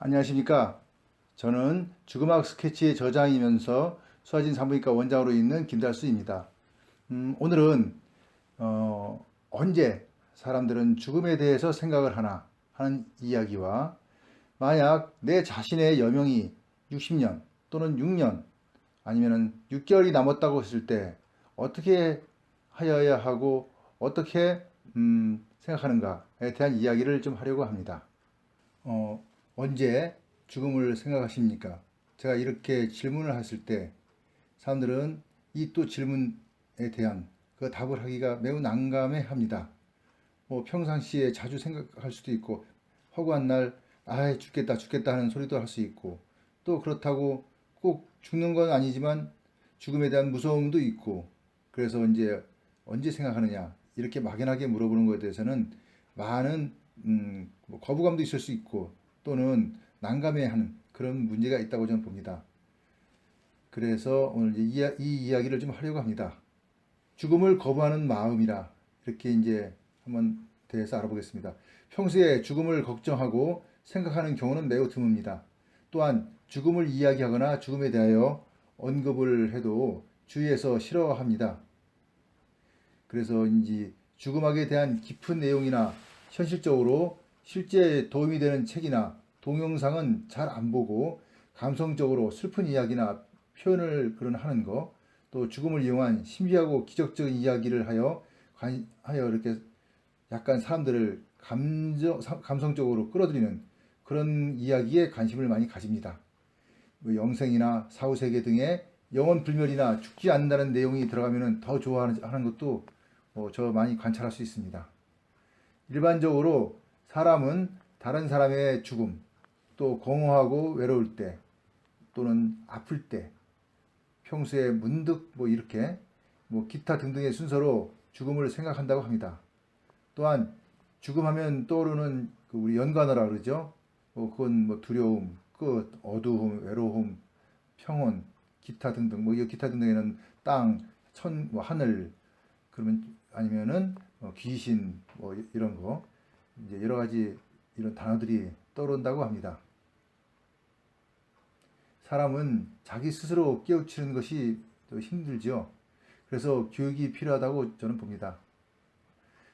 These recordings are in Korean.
안녕하십니까. 저는 죽음학 스케치의 저장이면서 수아진 산부인과 원장으로 있는 김달수입니다. 오늘은 언제 사람들은 죽음에 대해서 생각을 하나 하는 이야기와, 만약 내 자신의 여명이 60년 또는 6년 아니면 6개월이 남았다고 했을 때 어떻게 하여야 하고 어떻게 생각하는가에 대한 이야기를 좀 하려고 합니다. 언제 죽음을 생각하십니까? 제가 이렇게 질문을 했을 때 사람들은 이 또 질문에 대한 그 답을 하기가 매우 난감해 합니다. 평상시에 자주 생각할 수도 있고, 허구한 날 죽겠다 죽겠다 하는 소리도 할 수 있고, 또 그렇다고 꼭 죽는 건 아니지만 죽음에 대한 무서움도 있고, 그래서 이제 언제 생각하느냐 이렇게 막연하게 물어보는 것에 대해서는 많은 거부감도 있을 수 있고, 또는 난감해하는 그런 문제가 있다고 저는 봅니다. 그래서 오늘 이 이야기를 좀 하려고 합니다. 죽음을 거부하는 마음이라, 이렇게 이제 한번 대해서 알아보겠습니다. 평소에 죽음을 걱정하고 생각하는 경우는 매우 드뭅니다. 또한 죽음을 이야기하거나 죽음에 대하여 언급을 해도 주위에서 싫어합니다. 그래서인지 죽음학에 대한 깊은 내용이나 현실적으로 실제 도움이 되는 책이나 동영상은 잘 안 보고, 감성적으로 슬픈 이야기나 표현을 하는 거, 또 죽음을 이용한 신비하고 기적적인 이야기를 하여 이렇게 약간 사람들을 감성적으로 끌어들이는 그런 이야기에 관심을 많이 가집니다. 영생이나 사후세계 등의 영원 불멸이나 죽지 않는다는 내용이 들어가면 더 좋아하는 것도 저 많이 관찰할 수 있습니다. 일반적으로 사람은 다른 사람의 죽음, 또 공허하고 외로울 때, 또는 아플 때, 평소에 문득 이렇게 기타 등등의 순서로 죽음을 생각한다고 합니다. 또한 죽음하면 떠오르는 우리 연관어라 그러죠. 그건 두려움, 끝, 어두움, 외로움, 평온, 기타 등등. 이 기타 등등에는 땅, 하늘, 그러면 아니면은 귀신, 이런 거, 이제 여러 가지 이런 단어들이 떠오른다고 합니다. 사람은 자기 스스로 깨우치는 것이 더 힘들죠. 그래서 교육이 필요하다고 저는 봅니다.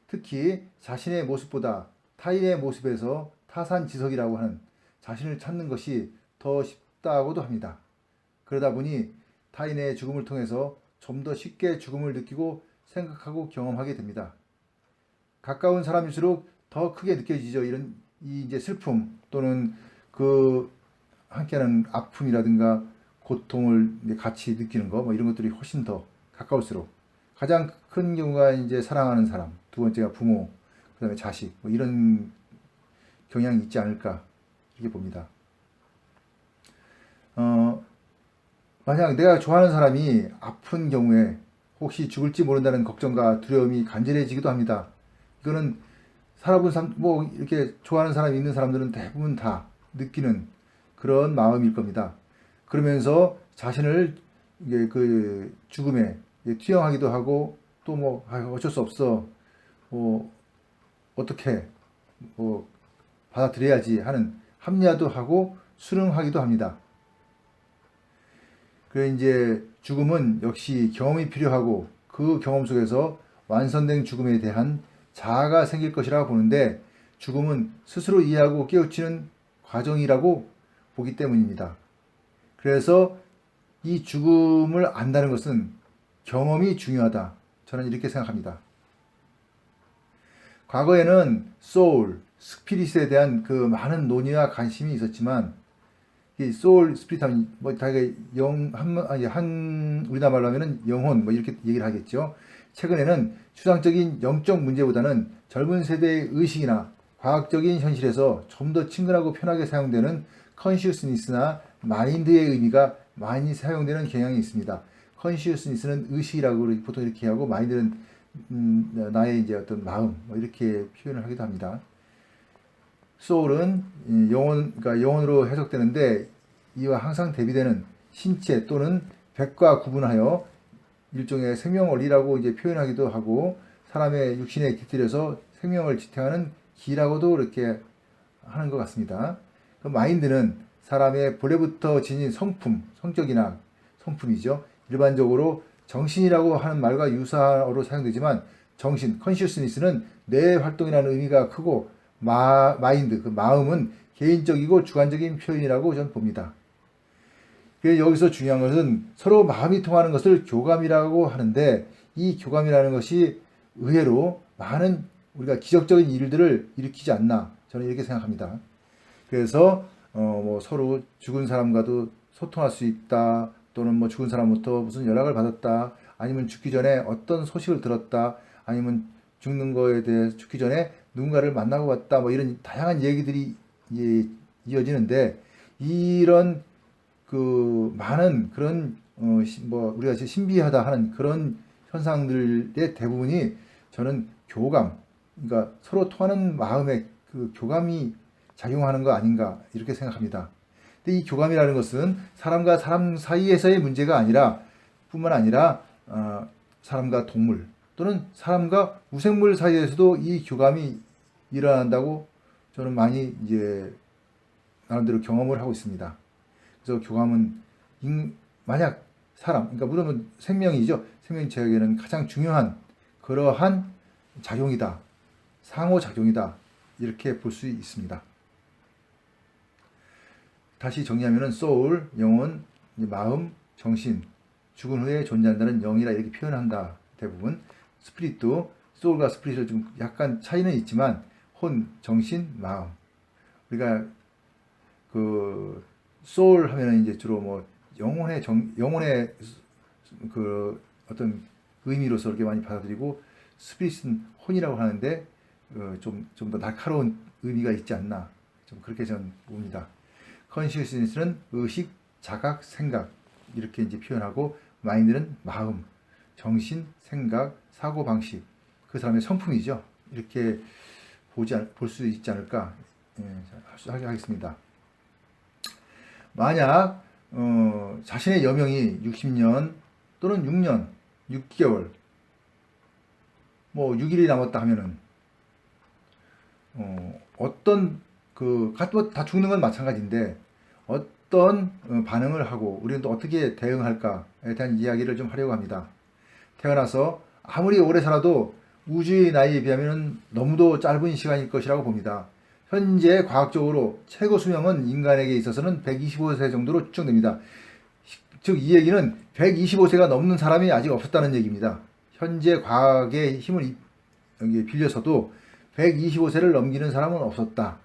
특히 자신의 모습보다 타인의 모습에서 타산지석이라고 하는 자신을 찾는 것이 더 쉽다고도 합니다. 그러다 보니 타인의 죽음을 통해서 좀 더 쉽게 죽음을 느끼고 생각하고 경험하게 됩니다. 가까운 사람일수록 더 크게 느껴지죠. 이제 슬픔, 또는 함께하는 아픔이라든가 고통을 같이 느끼는 거, 이런 것들이 훨씬 더 가까울수록, 가장 큰 경우가 이제 사랑하는 사람, 두 번째가 부모, 그 다음에 자식, 이런 경향이 있지 않을까 이렇게 봅니다. 만약 내가 좋아하는 사람이 아픈 경우에 혹시 죽을지 모른다는 걱정과 두려움이 간절해지기도 합니다. 이거는 살아본 사람, 이렇게 좋아하는 사람이 있는 사람들은 대부분 다 느끼는 그런 마음일 겁니다. 그러면서 자신을 죽음에 투영하기도 하고, 또 어쩔 수 없어, 어떻게 받아들여야지 하는 합리화도 하고 수능하기도 합니다. 그래 이제 죽음은 역시 경험이 필요하고, 그 경험 속에서 완성된 죽음에 대한 자아가 생길 것이라고 보는데, 죽음은 스스로 이해하고 깨우치는 과정이라고 보기 때문입니다. 그래서 이 죽음을 안다는 것은 경험이 중요하다, 저는 이렇게 생각합니다. 과거에는 소울, 스피릿에 대한 많은 논의와 관심이 있었지만, 이 소울, 스피릿 하면 우리나라 말로 하면은 영혼 이렇게 얘기를 하겠죠. 최근에는 추상적인 영적 문제보다는 젊은 세대의 의식이나 과학적인 현실에서 좀 더 친근하고 편하게 사용되는 컨시어스니스나 마인드의 의미가 많이 사용되는 경향이 있습니다. 컨시어스니스는 의식이라고 보통 이렇게 하고, 마인드는 나의 이제 어떤 마음, 이렇게 표현을 하기도 합니다. soul은 영혼, 그러니까 영혼으로 해석되는데 이와 항상 대비되는 신체 또는 백과 구분하여 일종의 생명 원리라고 이제 표현하기도 하고 사람의 육신에 깃들여서 생명을 지탱하는 기라고도 이렇게 하는 것 같습니다. 그 마인드는 사람의 본래부터 지닌 성품, 성격이나 성품이죠. 일반적으로 정신이라고 하는 말과 유사어로 사용되지만 정신, consciousness는 뇌 활동이라는 의미가 크고 마인드, 그 마음은 개인적이고 주관적인 표현이라고 저는 봅니다. 그래서 여기서 중요한 것은 서로 마음이 통하는 것을 교감이라고 하는데 이 교감이라는 것이 의외로 많은 우리가 기적적인 일들을 일으키지 않나 저는 이렇게 생각합니다. 그래서 뭐 서로 죽은 사람과도 소통할 수 있다 또는 뭐 죽은 사람부터 무슨 연락을 받았다 아니면 죽기 전에 어떤 소식을 들었다 아니면 죽는 거에 대해 죽기 전에 누군가를 만나고 왔다 뭐 이런 다양한 얘기들이 이어지는데 이런 그 많은 그런 뭐 우리가 신비하다 하는 그런 현상들의 대부분이 저는 교감, 그러니까 서로 통하는 마음의 그 교감이 작용하는 거 아닌가 이렇게 생각합니다. 근데 이 교감이라는 것은 사람과 사람 사이에서의 문제가 아니라 뿐만 아니라 사람과 동물 또는 사람과 우생물 사이에서도 이 교감이 일어난다고 저는 많이 이제 나름대로 경험을 하고 있습니다. 그래서 교감은 만약 사람, 그러니까 물론 생명이죠. 생명체에게는 가장 중요한 그러한 작용이다. 상호작용이다. 이렇게 볼 수 있습니다. 다시 정리하면은 soul, 영혼, 마음, 정신, 죽은 후에 존재한다는 영이라 이렇게 표현한다. 대부분. 스피릿도 soul과 스피릿을 좀 약간 차이는 있지만 혼, 정신, 마음. 우리가 그 soul 하면은 이제 주로 뭐 영혼의 그 어떤 의미로서 이렇게 많이 받아들이고 스피릿은 혼이라고 하는데 좀 더 날카로운 의미가 있지 않나 좀 그렇게 저는 봅니다. consciousness는 의식, 자각, 생각 이렇게 이제 표현하고 마인드는 마음, 정신, 생각, 사고 방식 그 사람의 성품이죠. 이렇게 볼 수 있지 않을까 하겠습니다. 만약 자신의 여명이 60년 또는 6년, 6개월, 뭐 6일이 남았다 하면은 어떤 다 죽는 건 마찬가지인데 어떤 반응을 하고 우리는 또 어떻게 대응할까에 대한 이야기를 좀 하려고 합니다. 태어나서 아무리 오래 살아도 우주의 나이에 비하면 너무도 짧은 시간일 것이라고 봅니다. 현재 과학적으로 최고 수명은 인간에게 있어서는 125세 정도로 추정됩니다. 즉 이 얘기는 125세가 넘는 사람이 아직 없었다는 얘기입니다. 현재 과학의 힘을 빌려서도 125세를 넘기는 사람은 없었다.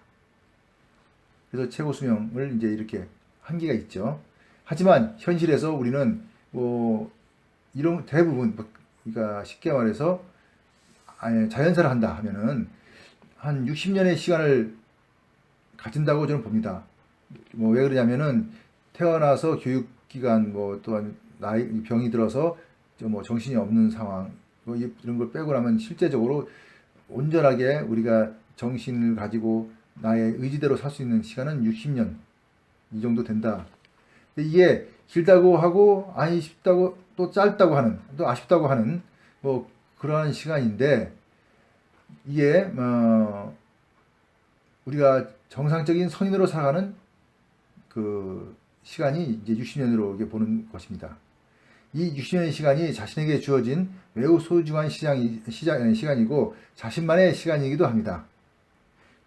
그래서 최고 수명을 이제 이렇게 한계가 있죠. 하지만 현실에서 우리는 뭐 이런 대부분 그러니까 쉽게 말해서 자연사를 한다 하면은 한 60년의 시간을 가진다고 저는 봅니다. 뭐 왜 그러냐면은 태어나서 교육기간 뭐 또한 나이 병이 들어서 뭐 정신이 없는 상황 뭐 이런 걸 빼고 나면 실제적으로 온전하게 우리가 정신을 가지고 나의 의지대로 살 수 있는 시간은 60년 이 정도 된다. 근데 이게 길다고 하고 아쉽다고 또 짧다고 하는 또 아쉽다고 하는 뭐 그러한 시간인데 이게 우리가 정상적인 성인으로 살아가는 그 시간이 이제 60년으로 보는 것입니다. 이 60년의 시간이 자신에게 주어진 매우 소중한 시간이고 자신만의 시간이기도 합니다.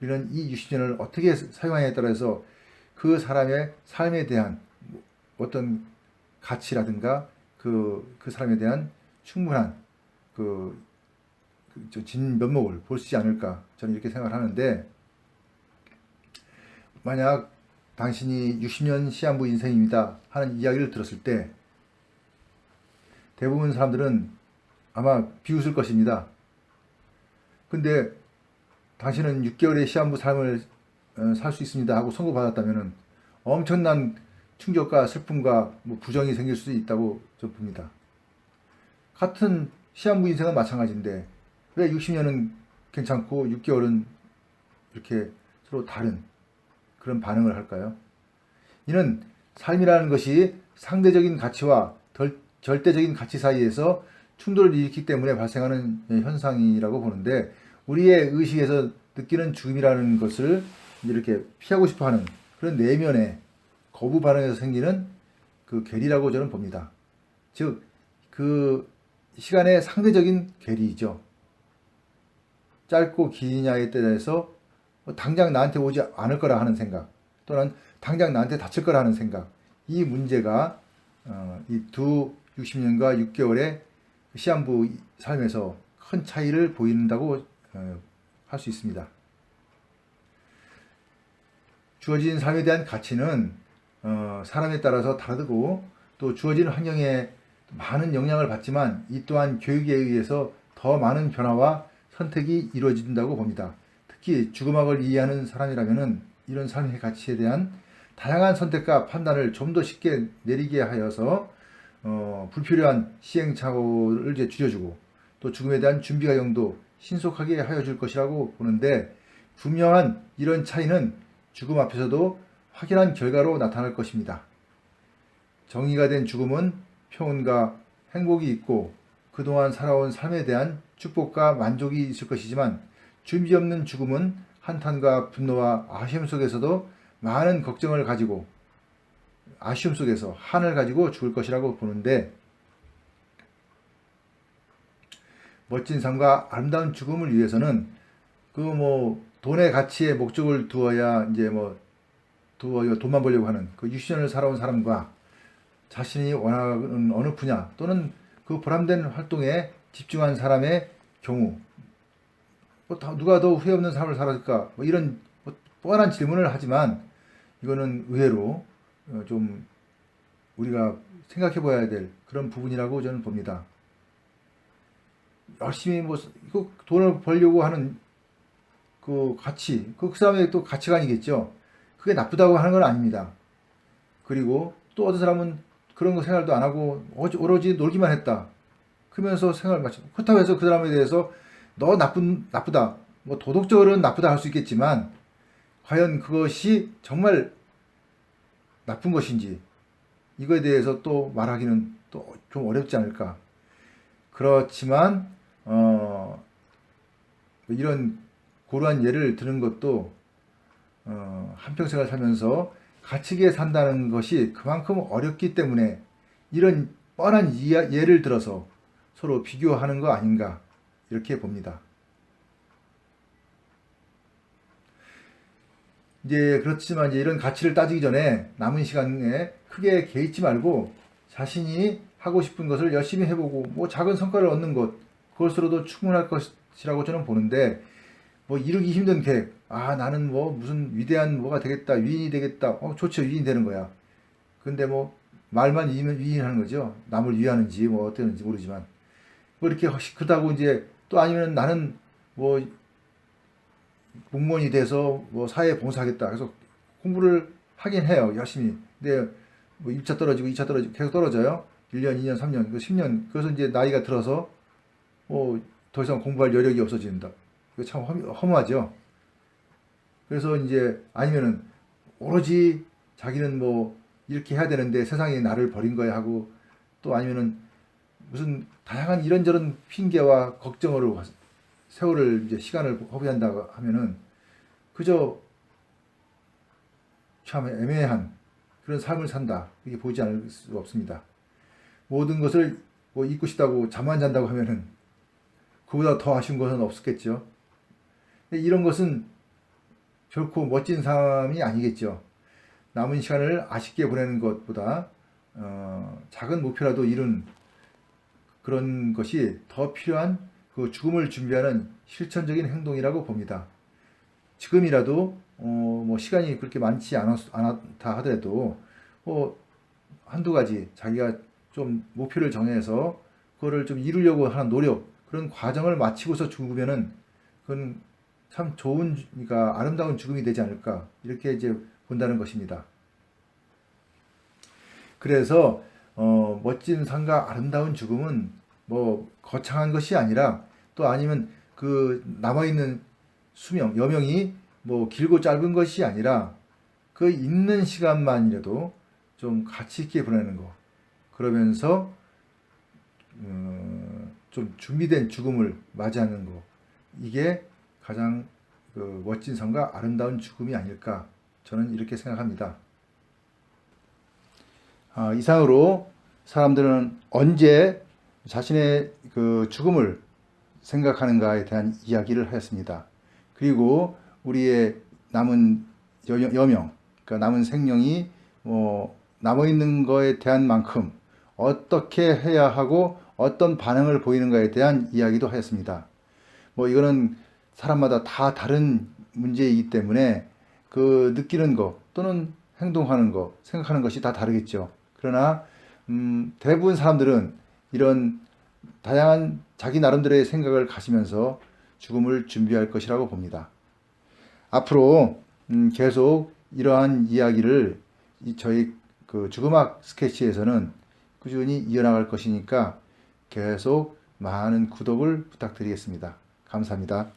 우리는 이 60년을 어떻게 사용하냐에 따라서 그 사람의 삶에 대한 어떤 가치라든가 그 사람에 대한 충분한 진 면목을 볼 수 있지 않을까 저는 이렇게 생각을 하는데 만약 당신이 60년 시한부 인생입니다 하는 이야기를 들었을 때 대부분 사람들은 아마 비웃을 것입니다. 근데 당신은 6개월의 시한부 삶을 살 수 있습니다 하고 선고받았다면 엄청난 충격과 슬픔과 뭐 부정이 생길 수도 있다고 저 봅니다. 같은 시한부 인생은 마찬가지인데 왜 60년은 괜찮고 6개월은 이렇게 서로 다른 그런 반응을 할까요? 이는 삶이라는 것이 상대적인 가치와 절대적인 가치 사이에서 충돌을 일으키기 때문에 발생하는 현상이라고 보는데, 우리의 의식에서 느끼는 죽음이라는 것을 이렇게 피하고 싶어 하는 그런 내면의 거부 반응에서 생기는 그 괴리라고 저는 봅니다. 즉, 그 시간의 상대적인 괴리이죠. 짧고 기냐에 따라서 당장 나한테 오지 않을 거라 하는 생각, 또는 당장 나한테 닥칠 거라 하는 생각, 이 문제가 이 두 60년과 6개월의 시한부 삶에서 큰 차이를 보인다고 할 수 있습니다. 주어진 삶에 대한 가치는 사람에 따라서 다르고, 또 주어진 환경에 많은 영향을 받지만 이 또한 교육에 의해서 더 많은 변화와 선택이 이루어진다고 봅니다. 특히 죽음학을 이해하는 사람이라면 이런 삶의 가치에 대한 다양한 선택과 판단을 좀 더 쉽게 내리게 하여서 불필요한 시행착오를 이제 줄여주고, 또 죽음에 대한 준비 과정도 신속하게 하여 줄 것이라고 보는데, 분명한 이런 차이는 죽음 앞에서도 확연한 결과로 나타날 것입니다. 정의가 된 죽음은 평온과 행복이 있고 그동안 살아온 삶에 대한 축복과 만족이 있을 것이지만, 준비 없는 죽음은 한탄과 분노와 아쉬움 속에서도 많은 걱정을 가지고, 아쉬움 속에서 한을 가지고 죽을 것이라고 보는데, 멋진 삶과 아름다운 죽음을 위해서는 돈의 가치에 목적을 두어야 이제 돈만 벌려고 하는 그 60년을 살아온 사람과 자신이 원하는 어느 분야 또는 그 보람된 활동에 집중한 사람의 경우, 누가 더 후회 없는 삶을 살았을까, 이런 뻔한 질문을 하지만, 이거는 의외로 좀 우리가 생각해 봐야 될 그런 부분이라고 저는 봅니다. 열심히 이거 돈을 벌려고 하는 그 가치, 그 사람의 또 가치관이겠죠. 그게 나쁘다고 하는 건 아닙니다. 그리고 또 어떤 사람은 그런 거 생각도 안 하고 오로지 놀기만 했다, 그러면서 생각을 마치고, 그렇다고 해서 그 사람에 대해서 너 나쁘다, 도덕적으로는 나쁘다 할 수 있겠지만, 과연 그것이 정말 나쁜 것인지 이거에 대해서 또 말하기는 또 좀 어렵지 않을까. 그렇지만 이런 고루한 예를 드는 것도 한평생을 살면서 가치있게 산다는 것이 그만큼 어렵기 때문에 이런 뻔한 예를 들어서 서로 비교하는 거 아닌가, 이렇게 봅니다. 이제 그렇지만 이제 이런 가치를 따지기 전에 남은 시간에 크게 개의치 말고 자신이 하고 싶은 것을 열심히 해보고 작은 성과를 얻는 것, 그것으로도 충분할 것이라고 저는 보는데, 이루기 힘든 계획, 나는 무슨 위대한 뭐가 되겠다, 위인이 되겠다, 좋죠, 위인이 되는 거야. 근데 말만 위인하는 거죠. 남을 위하는지 어땠는지 모르지만, 이렇게 그렇다고 이제 또 아니면 나는 공무원이 돼서 사회에 봉사하겠다, 그래서 공부를 하긴 해요, 열심히. 근데 1차 떨어지고 2차 떨어지고 계속 떨어져요. 1년, 2년, 3년, 10년. 그래서 이제 나이가 들어서 더 이상 공부할 여력이 없어진다. 이거 참 허무하죠. 그래서 이제 아니면은 오로지 자기는 이렇게 해야 되는데 세상이 나를 버린 거야 하고, 또 아니면은 무슨 다양한 이런저런 핑계와 걱정으로 세월을 이제 시간을 허비한다고 하면은 그저 참 애매한 그런 삶을 산다, 이게 보이지 않을 수 없습니다. 모든 것을 잊고 싶다고 잠만 잔다고 하면은 그보다 더 아쉬운 것은 없었겠죠. 이런 것은 결코 멋진 삶이 아니겠죠. 남은 시간을 아쉽게 보내는 것보다 작은 목표라도 이룬 그런 것이 더 필요한 그 죽음을 준비하는 실천적인 행동이라고 봅니다. 지금이라도 시간이 그렇게 많지 않다 하더라도 한두 가지 자기가 좀 목표를 정해서 그거를 좀 이루려고 하는 노력, 그런 과정을 마치고서 죽으면은 그건 참 좋은, 그러니까 아름다운 죽음이 되지 않을까, 이렇게 이제 본다는 것입니다. 그래서 멋진 삶과 아름다운 죽음은 거창한 것이 아니라, 또 아니면 그 남아있는 수명, 여명이 뭐 길고 짧은 것이 아니라 그 있는 시간만이라도 좀 가치 있게 보내는 거. 그러면서 좀 준비된 죽음을 맞이하는 거. 이게 가장 그 멋진 삶과 아름다운 죽음이 아닐까 저는 이렇게 생각합니다. 이상으로 사람들은 언제 자신의 그 죽음을 생각하는가에 대한 이야기를 하였습니다. 그리고 우리의 남은 여명, 그러니까 남은 생명이 남아 있는 거에 대한 만큼 어떻게 해야 하고 어떤 반응을 보이는가에 대한 이야기도 하였습니다. 이거는 사람마다 다 다른 문제이기 때문에 그 느끼는 것 또는 행동하는 것, 생각하는 것이 다 다르겠죠. 그러나 대부분 사람들은 이런 다양한 자기 나름대로의 생각을 가지면서 죽음을 준비할 것이라고 봅니다. 앞으로 계속 이러한 이야기를 저희 그 죽음학 스케치에서는 꾸준히 이어나갈 것이니까 계속 많은 구독을 부탁드리겠습니다. 감사합니다.